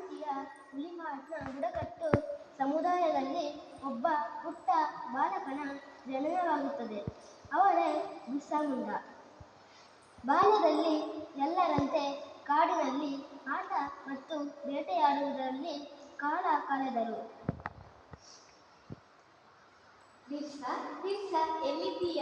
ಭಾರತೀಯ ಹುಲಿಮಾಟ್ನ ಬುಡಕಟ್ಟು ಸಮುದಾಯದಲ್ಲಿ ಒಬ್ಬ ಪುಟ್ಟ ಬಾಲಕನ ಜನನವಾಗುತ್ತದೆ. ಅವರೇ ಬಿರ್ಸಾ ಮುಂಡಾ. ಬಾಲ್ಯದಲ್ಲಿ ಎಲ್ಲರಂತೆ ಕಾಡಿನಲ್ಲಿ ಆಟ ಮತ್ತು ಬೇಟೆಯಾಡುವುದರಲ್ಲಿ ಕಾಲ ಕಳೆದರು. ಬಿರ್ಸಾ, ಎಲ್ಲಿದ್ದೀಯ?